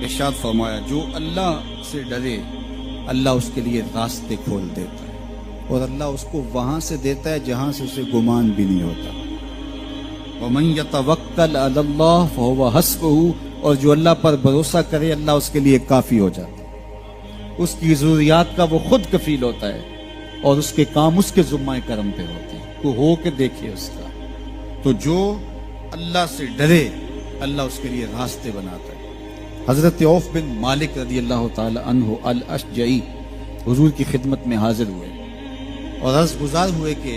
ارشاد فرمایا جو اللہ سے ڈرے اللہ اس کے لیے راستے کھول دیتا ہے اور اللہ اس کو وہاں سے دیتا ہے جہاں سے اسے گمان بھی نہیں ہوتا. وَمَن يَتَوَكَّلْ عَلَى اللَّهِ فَهُوَ حَسْبُهُ، اور جو اللہ پر بھروسہ کرے اللہ اس کے لیے کافی ہو جاتا ہے. اس کی ضروریات کا وہ خود کفیل ہوتا ہے اور اس کے کام اس کے ذمہ کرم پہ ہوتے ہیں. تو ہو کے دیکھے اس کا. تو جو اللہ سے ڈرے اللہ اس کے لیے راستے بناتا ہے. حضرت عوف بن مالک رضی اللہ تعالی عنہ الاشجعی حضور کی خدمت میں حاضر ہوئے اور عرض گزار ہوئے کہ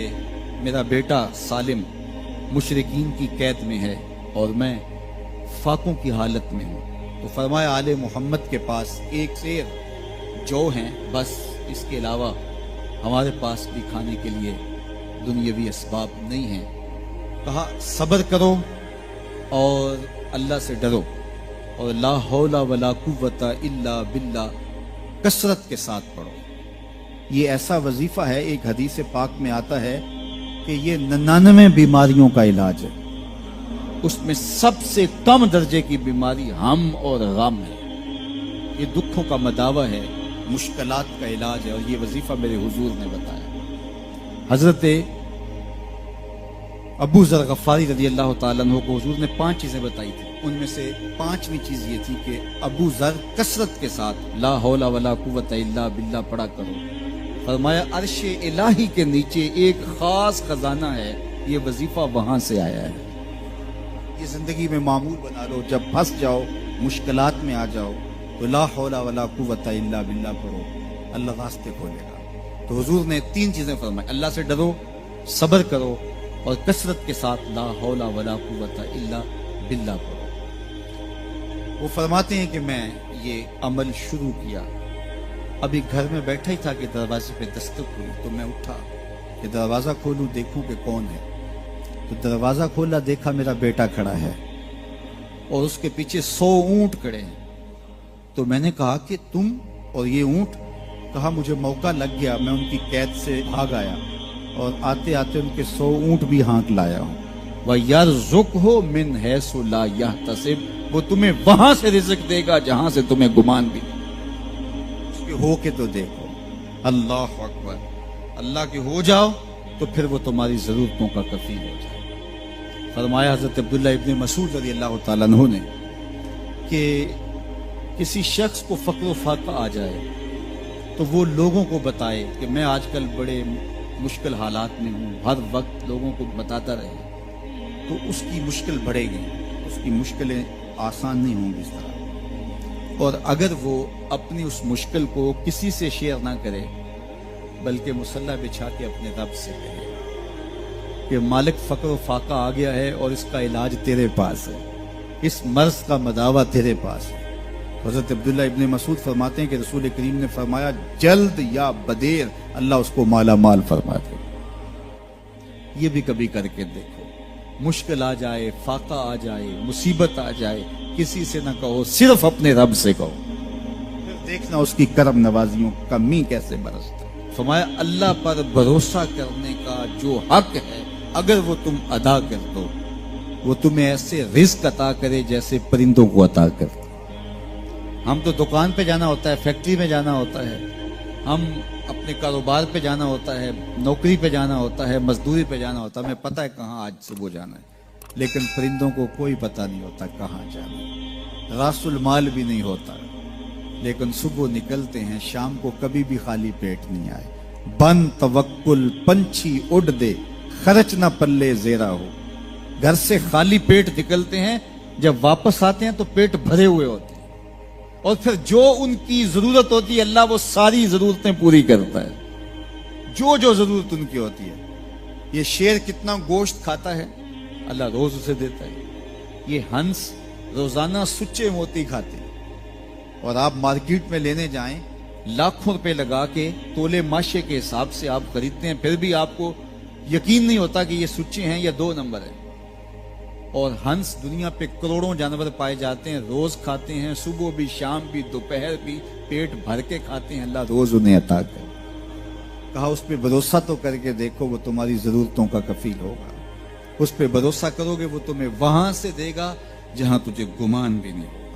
میرا بیٹا سالم مشرکین کی قید میں ہے اور میں فاقوں کی حالت میں ہوں. تو فرمایا آل محمد کے پاس ایک سیر جو ہیں، بس اس کے علاوہ ہمارے پاس بھی کھانے کے لیے دنیاوی اسباب نہیں ہیں. کہا صبر کرو اور اللہ سے ڈرو اور لا حول ولا قوت الا باللہ کثرت کے ساتھ پڑھو. یہ ایسا وظیفہ ہے، ایک حدیث پاک میں آتا ہے کہ یہ 99 بیماریوں کا علاج ہے. اس میں سب سے کم درجے کی بیماری ہم اور غم ہے. یہ دکھوں کا مداوع ہے، مشکلات کا علاج ہے، اور یہ وظیفہ میرے حضور نے بتایا. حضرت ابو ذر غفاری رضی اللہ تعالیٰ عنہ کو حضور نے 5 چیزیں بتائی تھی. ان میں سے 5ویں چیز یہ تھی کہ ابو ذر کثرت کے ساتھ لا حول ولا قوت الا باللہ پڑھا کرو. فرمایا عرش الہی کے نیچے ایک خاص خزانہ ہے، یہ وظیفہ وہاں سے آیا ہے. یہ زندگی میں معمول بنا لو. جب پھنس جاؤ، مشکلات میں آ جاؤ تو لا حول ولا قوت الا باللہ پڑھو، اللہ راستے کھولے گا. تو حضور نے 3 چیزیں فرمائی: اللہ سے ڈرو، صبر کرو اور کثرت کے ساتھ لا حول ولا قوت الا باللہ پڑھو. وہ فرماتے ہیں کہ میں یہ عمل شروع کیا، ابھی گھر میں بیٹھا ہی تھا کہ دروازے پہ دستک ہوئی. تو میں اٹھا کہ دروازہ کھولوں دیکھوں کہ کون ہے. تو دروازہ کھولا، دیکھا میرا بیٹا کھڑا ہے اور اس کے پیچھے 100 اونٹ کھڑے ہیں. تو میں نے کہا کہ تم اور یہ اونٹ؟ کہا مجھے موقع لگ گیا، میں ان کی قید سے بھاگ آیا اور آتے آتے ان کے 100 اونٹ بھی ہانک لایا ہوں. وَيَرْزُقْهُ مِنْ حَيْثُ لَا يَحْتَسِبُ، وہ تمہیں وہاں سے رزق دے گا جہاں سے تمہیں گمان بھی نہیں. اس کے ہو کے تو دیکھو. اللہ اکبر. اللہ کے ہو جاؤ تو پھر وہ تمہاری ضرورتوں کا کفیل ہو جائے. فرمایا حضرت عبداللہ ابن مسعود رضی اللہ تعالیٰ عنہ نے کہ کسی شخص کو فقر و فاقہ آ جائے تو وہ لوگوں کو بتائے کہ میں آج کل بڑے مشکل حالات میں ہوں، ہر وقت لوگوں کو بتاتا رہے تو اس کی مشکل بڑھے گی، اس کی مشکلیں آسان نہیں ہوں گی اس طرح. اور اگر وہ اپنی اس مشکل کو کسی سے شیئر نہ کرے بلکہ مصلی بچھا کے اپنے رب سے کہے کہ مالک فقر و فاقہ آ گیا ہے اور اس کا علاج تیرے پاس ہے، اس مرض کا مداوع تیرے پاس ہے. حضرت عبداللہ ابن مسعود فرماتے ہیں کہ رسول کریم نے فرمایا جلد یا بدیر اللہ اس کو مالا مال فرما دے. یہ بھی کبھی کر کے دیکھو. مشکل آ جائے، فاقہ آ جائے، مصیبت آ جائے، کسی سے نہ کہو، صرف اپنے رب سے کہو. پھر دیکھنا اس کی کرم نوازیوں کا می کیسے برستا. فرمایا اللہ پر بھروسہ کرنے کا جو حق ہے اگر وہ تم ادا کر دو وہ تمہیں ایسے رزق عطا کرے جیسے پرندوں کو عطا کرتا. ہم تو دکان پہ جانا ہوتا ہے، فیکٹری میں جانا ہوتا ہے، ہم اپنے کاروبار پہ جانا ہوتا ہے، نوکری پہ جانا ہوتا ہے، مزدوری پہ جانا ہوتا ہے. ہمیں پتہ ہے کہاں آج صبح جانا ہے، لیکن پرندوں کو کوئی پتہ نہیں ہوتا کہاں جانا ہے. راس المال بھی نہیں ہوتا لیکن صبح نکلتے ہیں، شام کو کبھی بھی خالی پیٹ نہیں آئے. بن توکل پنچھی اڑ دے، خرچ نہ پلے زیرا ہو. گھر سے خالی پیٹ نکلتے ہیں، جب واپس آتے ہیں تو پیٹ بھرے ہوئے ہوتے ہیں اور پھر جو ان کی ضرورت ہوتی ہے اللہ وہ ساری ضرورتیں پوری کرتا ہے، جو ضرورت ان کی ہوتی ہے. یہ شیر کتنا گوشت کھاتا ہے اللہ روز اسے دیتا ہے. یہ ہنس روزانہ سچے موتی کھاتے ہیں اور آپ مارکیٹ میں لینے جائیں لاکھوں روپے لگا کے تولے ماشے کے حساب سے آپ خریدتے ہیں، پھر بھی آپ کو یقین نہیں ہوتا کہ یہ سچے ہیں یا 2 نمبر ہے. اور ہنس دنیا پہ کروڑوں جانور پائے جاتے ہیں، روز کھاتے ہیں، صبح بھی، شام بھی، دوپہر بھی، پیٹ بھر کے کھاتے ہیں، اللہ روز انہیں عطا کرے. کہا اس پہ بھروسہ تو کر کے دیکھو، وہ تمہاری ضرورتوں کا کفیل ہوگا. اس پہ بھروسہ کرو گے وہ تمہیں وہاں سے دے گا جہاں تجھے گمان بھی نہیں.